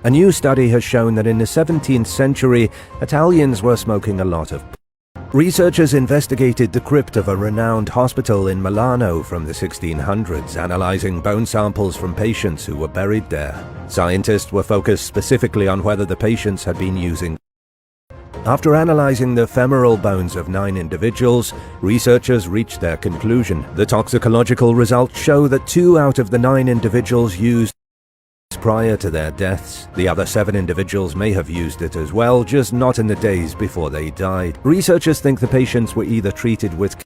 A new study has shown that in the 17th century, Italians were smoking a lot of pot. Researchers investigated the crypt of a renowned hospital in Milano from the 1600s, analyzing bone samples from patients who were buried there. Scientists were focused specifically on whether the patients had been using. After analyzing the femoral bones of 9 individuals, researchers reached their conclusion. The toxicological results show that 2 out of the 9 individuals used prior to their deaths. The other 7 individuals may have used it as well, just not in the days before they died. Researchers think the patients were either treated with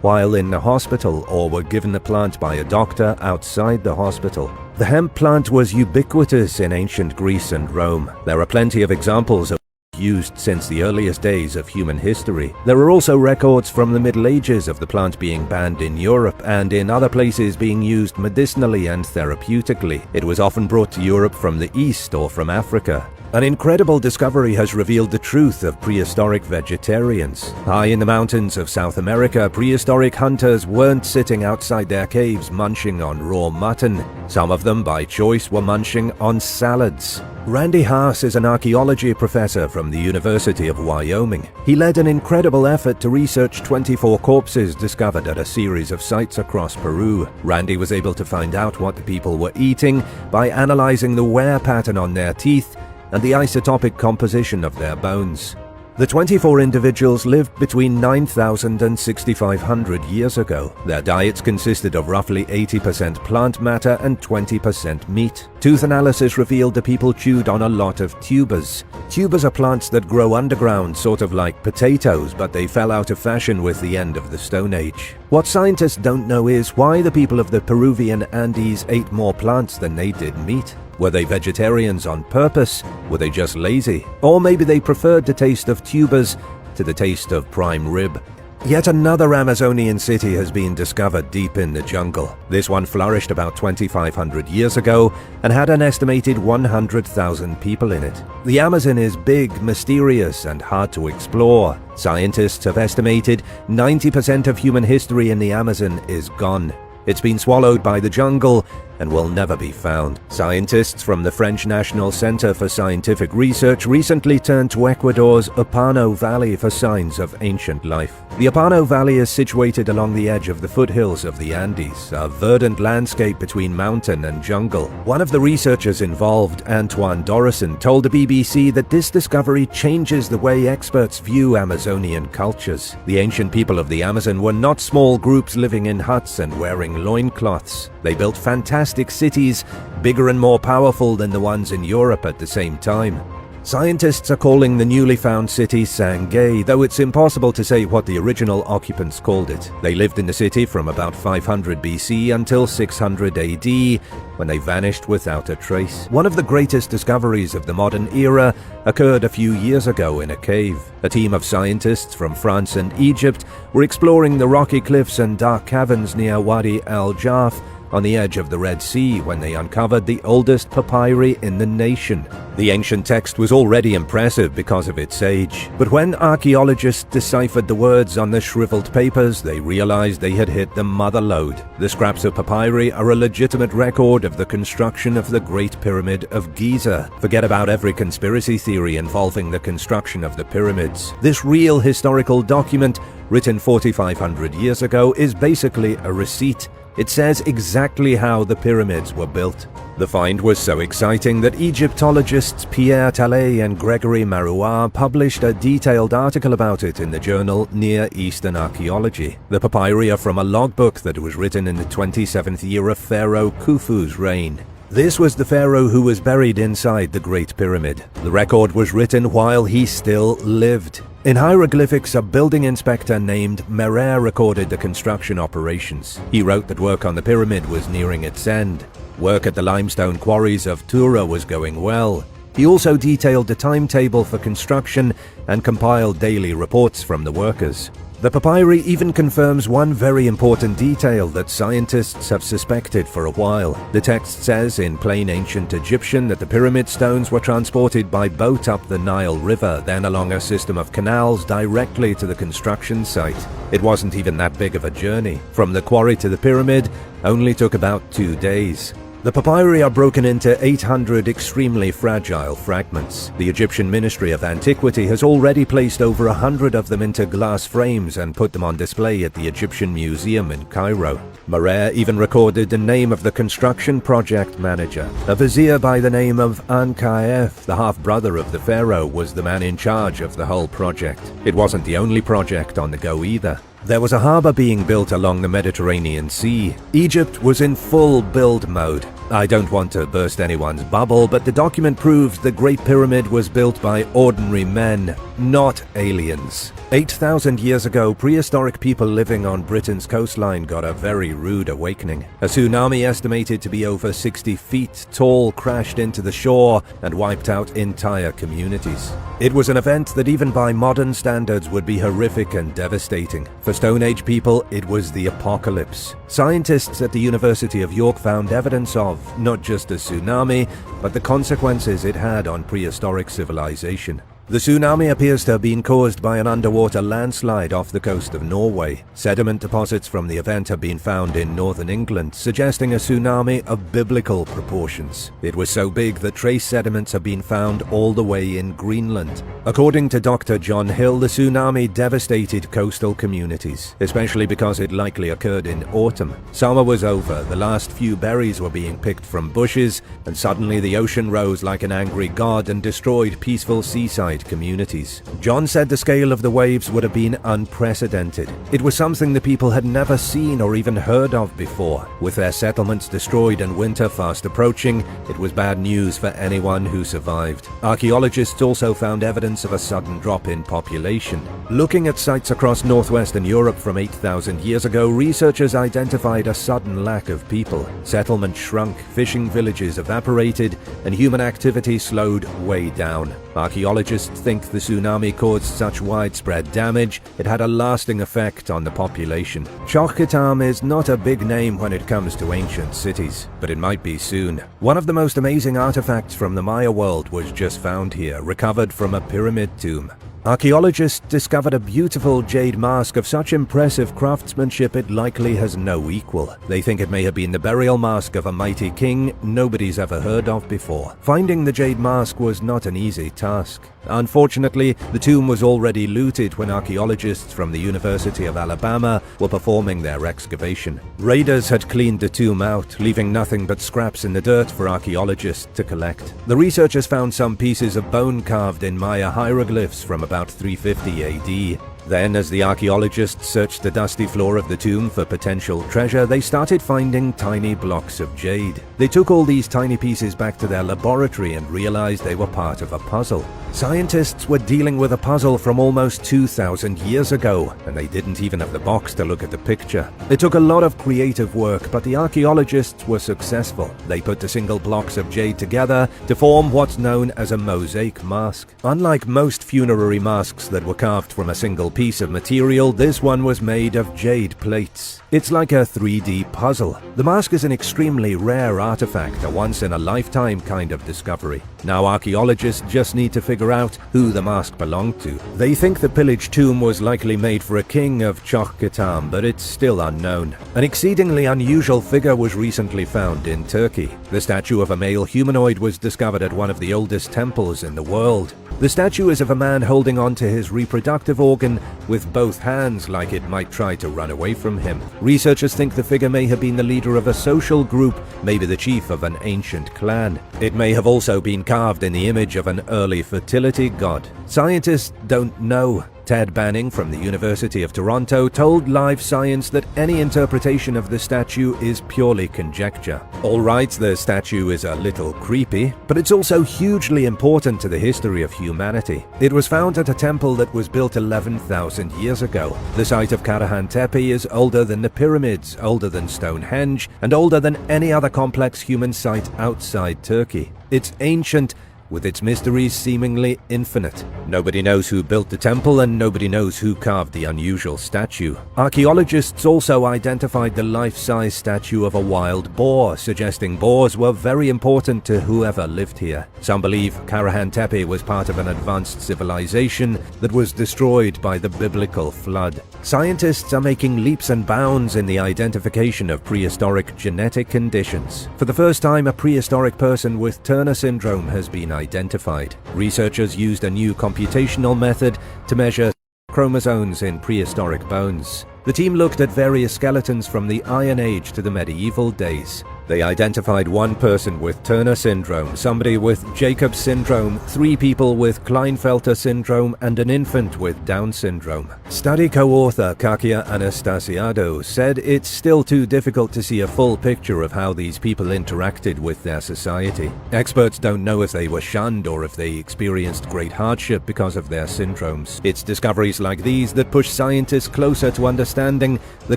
while in the hospital or were given the plant by a doctor outside the hospital. The hemp plant was ubiquitous in ancient Greece and Rome. There are plenty of examples of used since the earliest days of human history. There are also records from the Middle Ages of the plant being banned in Europe and in other places being used medicinally and therapeutically. It was often brought to Europe from the East or from Africa. An incredible discovery has revealed the truth of prehistoric vegetarians. High in the mountains of South America, prehistoric hunters weren't sitting outside their caves munching on raw mutton. Some of them, by choice, were munching on salads. Randy Haas is an archaeology professor from the University of Wyoming. He led an incredible effort to research 24 corpses discovered at a series of sites across Peru. Randy was able to find out what the people were eating by analyzing the wear pattern on their teeth and the isotopic composition of their bones. The 24 individuals lived between 9,000 and 6,500 years ago. Their diets consisted of roughly 80% plant matter and 20% meat. Tooth analysis revealed the people chewed on a lot of tubers. Tubers are plants that grow underground, sort of like potatoes, but they fell out of fashion with the end of the Stone Age. What scientists don't know is why the people of the Peruvian Andes ate more plants than they did meat. Were they vegetarians on purpose? Were they just lazy? Or maybe they preferred the taste of tubers to the taste of prime rib. Yet another Amazonian city has been discovered deep in the jungle. This one flourished about 2,500 years ago and had an estimated 100,000 people in it. The Amazon is big, mysterious, and hard to explore. Scientists have estimated 90% of human history in the Amazon is gone. It's been swallowed by the jungle and will never be found. Scientists from the French National Center for Scientific Research recently turned to Ecuador's Opano Valley for signs of ancient life. The Opano Valley is situated along the edge of the foothills of the Andes, a verdant landscape between mountain and jungle. One of the researchers involved, Antoine Dorison, told the BBC that this discovery changes the way experts view Amazonian cultures. The ancient people of the Amazon were not small groups living in huts and wearing loincloths. They built fantastic cities, bigger and more powerful than the ones in Europe at the same time. Scientists are calling the newly found city Sangay, though it's impossible to say what the original occupants called it. They lived in the city from about 500 BC until 600 AD, when they vanished without a trace. One of the greatest discoveries of the modern era occurred a few years ago in a cave. A team of scientists from France and Egypt were exploring the rocky cliffs and dark caverns near Wadi al-Jarf on the edge of the Red Sea when they uncovered the oldest papyri in the nation. The ancient text was already impressive because of its age, but when archaeologists deciphered the words on the shriveled papers, they realized they had hit the mother lode. The scraps of papyri are a legitimate record of the construction of the Great Pyramid of Giza. Forget about every conspiracy theory involving the construction of the pyramids. This real historical document, written 4,500 years ago, is basically a receipt. It says exactly how the pyramids were built. The find was so exciting that Egyptologists Pierre Tallet and Gregory Marouard published a detailed article about it in the journal Near Eastern Archaeology. The papyri are from a logbook that was written in the 27th year of Pharaoh Khufu's reign. This was the pharaoh who was buried inside the Great Pyramid. The record was written while he still lived. In hieroglyphics, a building inspector named Merer recorded the construction operations. He wrote that work on the pyramid was nearing its end. Work at the limestone quarries of Tura was going well. He also detailed the timetable for construction and compiled daily reports from the workers. The papyri even confirms one very important detail that scientists have suspected for a while. The text says in plain ancient Egyptian that the pyramid stones were transported by boat up the Nile River, then along a system of canals directly to the construction site. It wasn't even that big of a journey. From the quarry to the pyramid only took about 2 days. The papyri are broken into 800 extremely fragile fragments. The Egyptian Ministry of Antiquity has already placed over 100 of them into glass frames and put them on display at the Egyptian Museum in Cairo. Marais even recorded the name of the construction project manager. A vizier by the name of An-Kaef, the half-brother of the pharaoh, was the man in charge of the whole project. It wasn't the only project on the go either. There was a harbour being built along the Mediterranean Sea. Egypt was in full build mode. I don't want to burst anyone's bubble, but the document proves the Great Pyramid was built by ordinary men, not aliens. 8,000 years ago, prehistoric people living on Britain's coastline got a very rude awakening. A tsunami estimated to be over 60 feet tall crashed into the shore and wiped out entire communities. It was an event that even by modern standards would be horrific and devastating. For Stone Age people, it was the apocalypse. Scientists at the University of York found evidence of not just a tsunami, but the consequences it had on prehistoric civilization. The tsunami appears to have been caused by an underwater landslide off the coast of Norway. Sediment deposits from the event have been found in northern England, suggesting a tsunami of biblical proportions. It was so big that trace sediments have been found all the way in Greenland. According to Dr. John Hill, the tsunami devastated coastal communities, especially because it likely occurred in autumn. Summer was over, the last few berries were being picked from bushes, and suddenly the ocean rose like an angry god and destroyed peaceful seaside communities. John said the scale of the waves would have been unprecedented. It was something the people had never seen or even heard of before. With their settlements destroyed and winter fast approaching, it was bad news for anyone who survived. Archaeologists also found evidence of a sudden drop in population. Looking at sites across northwestern Europe from 8,000 years ago, researchers identified a sudden lack of people. Settlements shrunk, fishing villages evaporated, and human activity slowed way down. Archaeologists think the tsunami caused such widespread damage, it had a lasting effect on the population. Chokhitam is not a big name when it comes to ancient cities, but it might be soon. One of the most amazing artifacts from the Maya world was just found here, recovered from a pyramid tomb. Archaeologists discovered a beautiful jade mask of such impressive craftsmanship it likely has no equal. They think it may have been the burial mask of a mighty king nobody's ever heard of before. Finding the jade mask was not an easy task. Unfortunately, the tomb was already looted when archaeologists from the University of Alabama were performing their excavation. Raiders had cleaned the tomb out, leaving nothing but scraps in the dirt for archaeologists to collect. The researchers found some pieces of bone carved in Maya hieroglyphs from about 350 AD. Then, as the archaeologists searched the dusty floor of the tomb for potential treasure, they started finding tiny blocks of jade. They took all these tiny pieces back to their laboratory and realized they were part of a puzzle. Scientists were dealing with a puzzle from almost 2,000 years ago, and they didn't even have the box to look at the picture. It took a lot of creative work, but the archaeologists were successful. They put the single blocks of jade together to form what's known as a mosaic mask. Unlike most funerary masks that were carved from a single piece of material, this one was made of jade plates. It's like a 3D puzzle. The mask is an extremely rare artifact, a once-in-a-lifetime kind of discovery. Now archaeologists just need to figure out who the mask belonged to. They think the pillaged tomb was likely made for a king of Chokhitam, but it's still unknown. An exceedingly unusual figure was recently found in Turkey. The statue of a male humanoid was discovered at one of the oldest temples in the world. The statue is of a man holding on to his reproductive organ with both hands, like it might try to run away from him. Researchers think the figure may have been the leader of a social group, maybe the chief of an ancient clan. It may have also been carved in the image of an early fertility god. Scientists don't know. Ted Banning from the University of Toronto told Live Science that any interpretation of the statue is purely conjecture. All right, the statue is a little creepy, but it's also hugely important to the history of humanity. It was found at a temple that was built 11,000 years ago. The site of Karahan Tepe is older than the pyramids, older than Stonehenge, and older than any other complex human site outside Turkey. It's ancient with its mysteries seemingly infinite. Nobody knows who built the temple, and nobody knows who carved the unusual statue. Archaeologists also identified the life-size statue of a wild boar, suggesting boars were very important to whoever lived here. Some believe Karahan Tepe was part of an advanced civilization that was destroyed by the biblical flood. Scientists are making leaps and bounds in the identification of prehistoric genetic conditions. For the first time, a prehistoric person with Turner syndrome has been identified. Researchers used a new computational method to measure chromosomes in prehistoric bones. The team looked at various skeletons from the Iron Age to the medieval days. They identified one person with Turner syndrome, somebody with Jacobs syndrome, 3 people with Klinefelter syndrome, and an infant with Down syndrome. Study co-author Kakia Anastasiadou said it's still too difficult to see a full picture of how these people interacted with their society. Experts don't know if they were shunned or if they experienced great hardship because of their syndromes. It's discoveries like these that push scientists closer to understanding the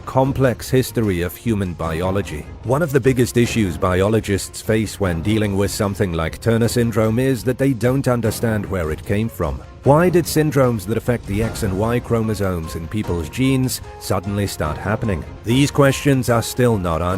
complex history of human biology. One of the biggest issues biologists face when dealing with something like Turner syndrome is that they don't understand where it came from. Why did syndromes that affect the X and Y chromosomes in people's genes suddenly start happening? These questions are still not answered.